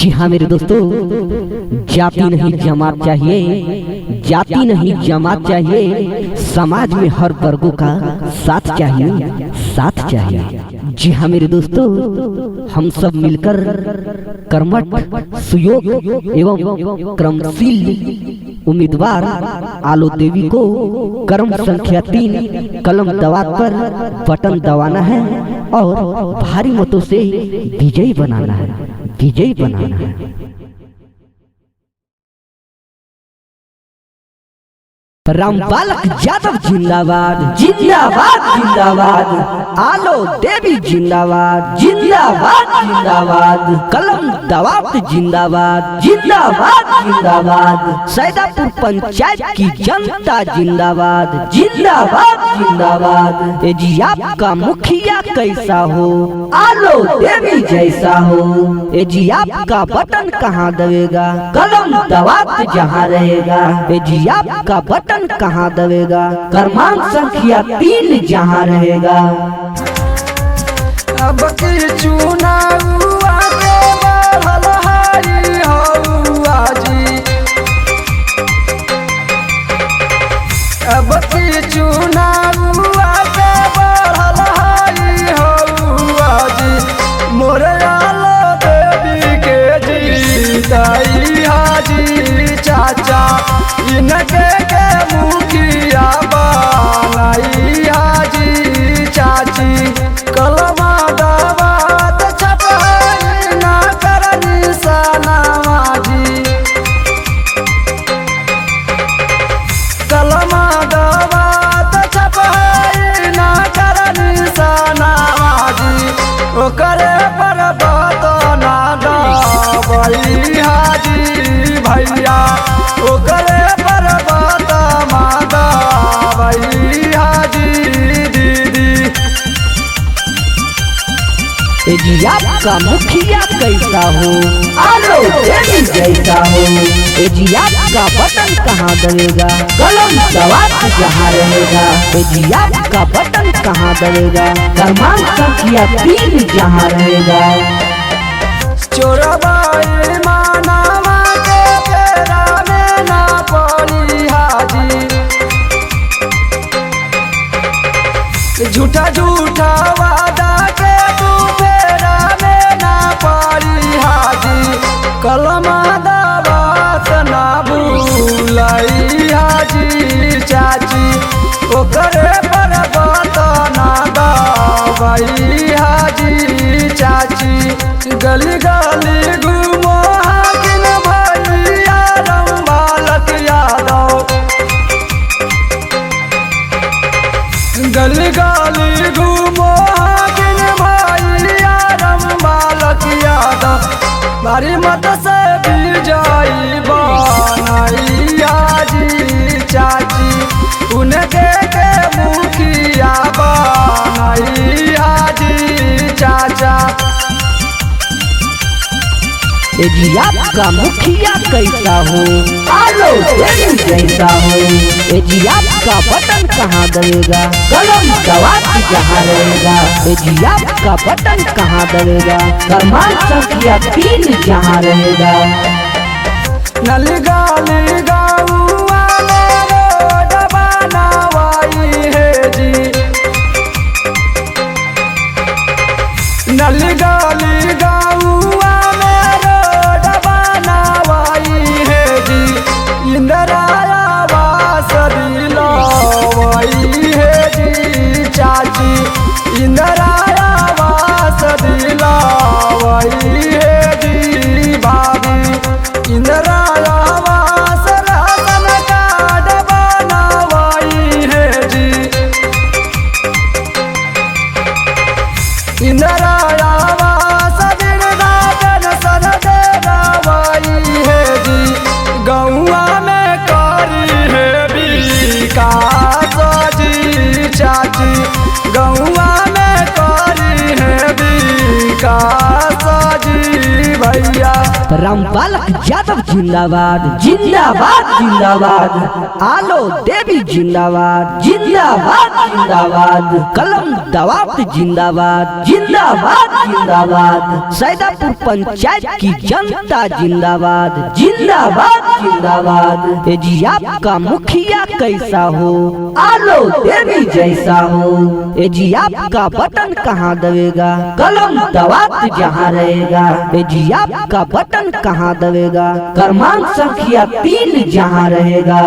जी हाँ मेरे दोस्तों, जाति नहीं जमात चाहिए, जाति नहीं जमात चाहिए, समाज में हर वर्गों का साथ चाहिए, साथ चाहिए। जी हाँ मेरे दोस्तों, हम सब मिलकर कर्मठ, सुयोग एवं क्रमशील उम्मीदवार आलो देवी को कर्म संख्या 3 कलम दवात पर बटन दबाना है और भारी मतों से विजयी बनाना है, विजयी बनाना है। रामबालक यादव जिंदाबाद, जिंदाबाद जिंदाबाद। आलो देवी जिंदाबाद, जिंदाबाद जिंदाबाद। कलम दवात जिंदाबाद, जिंदाबाद जिंदाबाद। सैदापुर पंचायत की जनता जिंदाबाद, जिंदाबाद जिंदाबाद। ए जी आपका मुखिया कैसा हो, आलो देवी जैसा हो। ए जी आपका बटन कहाँ दबेगा, कलम दवात जहाँ रहेगा। ए जी आपका बटन कहाँ दबेगा, क्रमांक संख्या 3 जहाँ रहेगा। अब की चुनाव आगे बढ़ल हारी हौआ जी, अब की चुनाव आगे बढ़ल हारी हौआ जी। मोरे आलो देवी के जीताई हाजी चाचा, इनके मुखिया बनाई हाजी चाची। कलमा दवात छपाई ना करनी सनामा जी, कलमा दवात छपाई ना करनी सनामा जी। ओकरे पर बतना दबाई हाजी भैया, ओकरे पर बतना दबाई हाजी दीदी। ए जी आपका मुखिया कैसा हो, आलो देवी जैसा हो। ए जी आपका बटन कहाँ दबेगा, कलम दवात जहाँ रहेगा। ए जी आपका बटन कहाँ दबेगा, क्रमांक संख्या 3 जहाँ रहेगा। चोरबाई मानावा के फेरा में ना पड़ी हाजी, झूठा झूठा वादा के तू फेरा में ना पड़ी हाजी। कलमा दवात ना भूलाई हाजी चाची, ओकरे पर बतना दबाई हाजी चाची। गली गली घूमो हाकिम भैया रामबालक यादव, गली गली घूमो हाकिम भैया रामबालक यादव। भारी मत से विजयी बनाई हाजी चाची, उनके के मुखिया बनाई हाजी चाचा। ए जी आपका मुखिया कैसा हो, आलो देवी जैसा हो। ए जी आपका बटन कहाँ दबेगा, कलम दवात जहाँ रहेगा। ए जी आपका बटन कहाँ दबेगा, क्रमांक संख्या 3 जहाँ रहेगा। नलगाली गाउआ में रोड बनावाई है जी, नलगाली गाउआ में रोड बनावाई है जी। इंदिरा आवास दिलवाई है जी चाची, इंदिरा आवास दिलवाई है जी भाभी। इंदिरा आवास रामबालक यादव जिंदाबाद जिंदाबाद जिंदाबाद आलो देवी जिंदाबाद जिंदाबाद जिंदाबाद कलम दवात जिंदाबाद जिंदाबाद जिंदाबाद सैदापुर पंचायत की जनता जिंदाबाद जिंदाबाद जिंदाबाद ए जी आपका मुखिया कैसा हो आलो देवी जैसा हो ए जी आपका बटन कहाँ दबेगा कलम दवात जहाँ रहेगा ए जी आपका बटन कहाँ दबेगा क्रमांक संख्या 3 जहाँ रहेगा।